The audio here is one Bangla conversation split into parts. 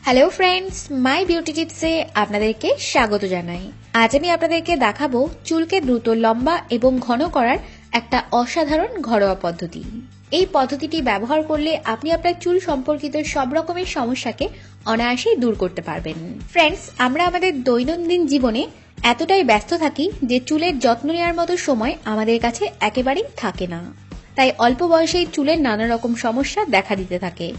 হ্যালো ফ্রেন্ডস, মাই বিউটি টিপসে আপনাদেরকে স্বাগত জানাই। আজ আমি আপনাদেরকে দেখাবো চুলকে দ্রুত লম্বা এবং ঘন করার একটা অসাধারণ ঘরোয়া পদ্ধতি। এই পদ্ধতিটি ব্যবহার করলে আপনি আপনার চুল সম্পর্কিত সব রকমের সমস্যাকে অনায়াসেই দূর করতে পারবেন। ফ্রেন্ডস, আমরা আমাদের দৈনন্দিন জীবনে এতটাই ব্যস্ত থাকি যে চুলের যত্ন নেওয়ার মতো সময় আমাদের কাছে একেবারেই থাকে না। তাই অল্প বয়সেই চুলের নানা রকম সমস্যা দেখা দিতে থাকে।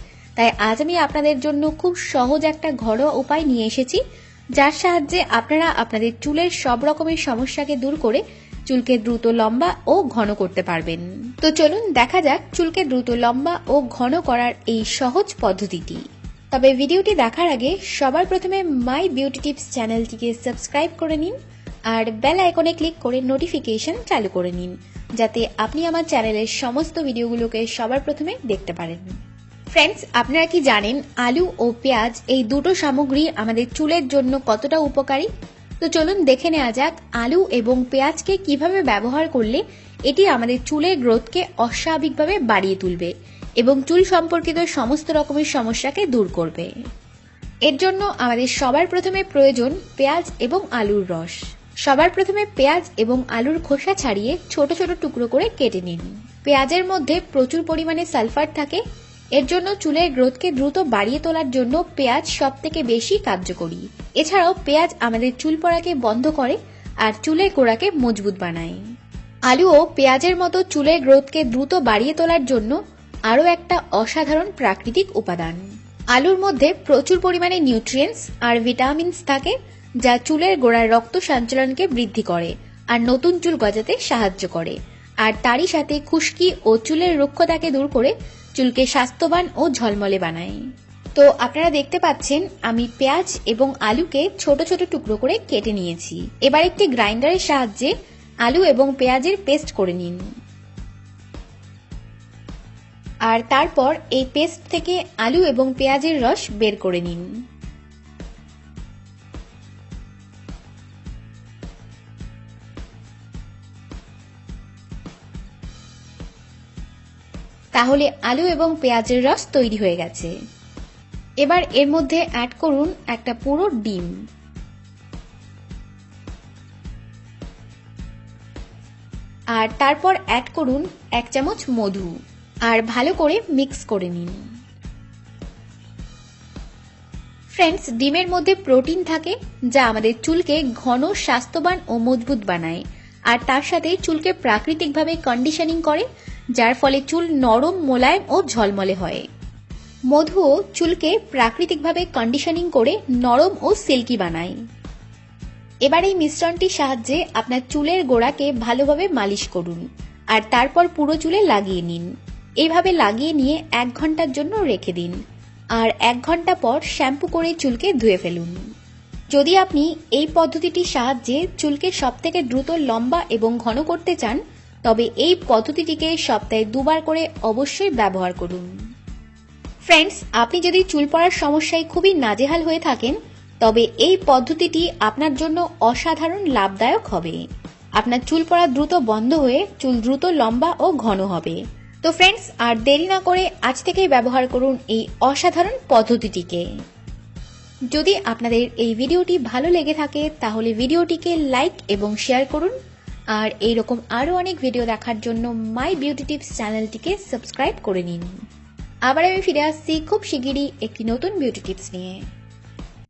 তাই আজ আমি আপনাদের জন্য খুব সহজ একটা ঘরোয়া উপায় নিয়ে এসেছি, যার সাহায্যে আপনারা আপনাদের চুলের সব রকমের সমস্যাকে দূর করে চুলকে দ্রুত লম্বা ও ঘন করতে পারবেন। তো চলুন দেখা যাক চুলকে দ্রুত লম্বা ও ঘন করার এই সহজ পদ্ধতিটি। তবে ভিডিওটি দেখার আগে সবার প্রথমে মাই বিউটি টিপস চ্যানেলটিকে সাবস্ক্রাইব করে নিন আর বেল আইকনে ক্লিক করে নোটিফিকেশন চালু করে নিন, যাতে আপনি আমার চ্যানেলের সমস্ত ভিডিওগুলোকে সবার প্রথমে দেখতে পারেন। ফ্রেন্ডস, আপনারা কি জানেন আলু ও পেঁয়াজ এই দুটো সামগ্রী আমাদের চুলের জন্য কতটা উপকারী? তো চলুন দেখে নেওয়া যাক আলু এবং পেঁয়াজকে কিভাবে ব্যবহার করলে এটি আমাদের চুলের গ্রোথকে অস্বাভাবিকভাবে বাড়িয়ে তুলবে এবং চুল সম্পর্কিত সমস্ত রকমের সমস্যাকে দূর করবে। এর জন্য আমাদের সবার প্রথমে প্রয়োজন পেঁয়াজ এবং আলুর রস। সবার প্রথমে পেঁয়াজ এবং আলুর খোসা ছাড়িয়ে ছোট ছোট টুকরো করে কেটে নিন। পেঁয়াজের মধ্যে প্রচুর পরিমাণে সালফার থাকে। এর জন্য চুলের গ্রোথকে দ্রুত বাড়িয়ে তোলার জন্য পেঁয়াজ সবথেকে বেশি কার্যকরী। এছাড়াও পেঁয়াজ আমাদের চুল পড়াকে বন্ধ করে আর চুলের গোড়াকে মজবুত বানায়। আলু ও পেঁয়াজের মতো চুলের গ্রোথকে দ্রুত বাড়িয়ে তোলার জন্য আরও একটা অসাধারণ প্রাকৃতিক উপাদান। আলুর মধ্যে প্রচুর পরিমাণে নিউট্রিয়েন্টস আর ভিটামিনস থাকে, যা চুলের গোড়ার রক্ত সঞ্চালনকে বৃদ্ধি করে আর নতুন চুল গজাতে সাহায্য করে। আর তারই সাথে খুশকি ও চুলের রুক্ষতাকে দূর করে চুলকে স্বাস্থ্যবান ও ঝলমলে বানায়। তো আপনারা দেখতে পাচ্ছেন আমি পেঁয়াজ এবং আলুকে ছোট ছোট টুকরো করে কেটে নিয়েছি। এবার একটি গ্রাইন্ডারের সাহায্যে আলু এবং পেঁয়াজের পেস্ট করে নিন। আর তারপর এই পেস্ট থেকে আলু এবং পেঁয়াজের রস বের করে নিন। তাহলে আলু এবং পেঁয়াজের রস তৈরি হয়ে গেছে। এবার এর মধ্যে অ্যাড করুন একটা পুরো ডিম। আর তারপর অ্যাড করুন 1 চামচ মধু আর ভালো করে মিক্স করে নিন। ফ্রেন্ডস, ডিমের মধ্যে প্রোটিন থাকে, যা আমাদের চুলকে ঘন, স্বাস্থ্যবান ও মজবুত বানায় আর তার সাথে চুলকে প্রাকৃতিকভাবে কন্ডিশনিং করে, যার ফলে চুল নরম, মোলায়েম ও ঝলমলে হয়। মধুও চুলকে প্রাকৃতিকভাবে কন্ডিশনিং করে নরম ও সিল্কি বানায়। এবার এই মিশ্রণটির সাহায্যে আপনার চুলের গোড়াকে ভালোভাবে মালিশ করুন আর তারপর পুরো চুলে লাগিয়ে নিন। এইভাবে লাগিয়ে নিয়ে 1 ঘন্টার জন্য রেখে দিন আর 1 ঘন্টা পর শ্যাম্পু করে চুলকে ধুয়ে ফেলুন। যদি আপনি এই পদ্ধতিটির সাহায্যে চুলকে সবথেকে দ্রুত লম্বা এবং ঘন করতে চান, তবে এই পদ্ধতিটিকে সপ্তাহে 2 বার করে অবশ্যই ব্যবহার করুন। ফ্রেন্ডস, আপনি যদি চুল পড়ার সমস্যায় খুবই নাজেহাল হয়ে থাকেন, তবে এই পদ্ধতিটি আপনার জন্য অসাধারণ লাভদায়ক হবে। আপনার চুল পড়া দ্রুত বন্ধ হয়ে চুল দ্রুত লম্বা ও ঘন হবে। তো ফ্রেন্ডস, আর দেরি না করে আজ থেকেই ব্যবহার করুন এই অসাধারণ পদ্ধতিটিকে। যদি আপনাদের এই ভিডিওটি ভালো লেগে থাকে তাহলে ভিডিওটিকে লাইক এবং শেয়ার করুন আর এইরকম আরও অনেক ভিডিও দেখার জন্য মাই বিউটি টিপস চ্যানেলটিকে সাবস্ক্রাইব করে নিন। আবার আমি ফিরে আসছি খুব শিগগিরই একটি নতুন বিউটি টিপস নিয়ে।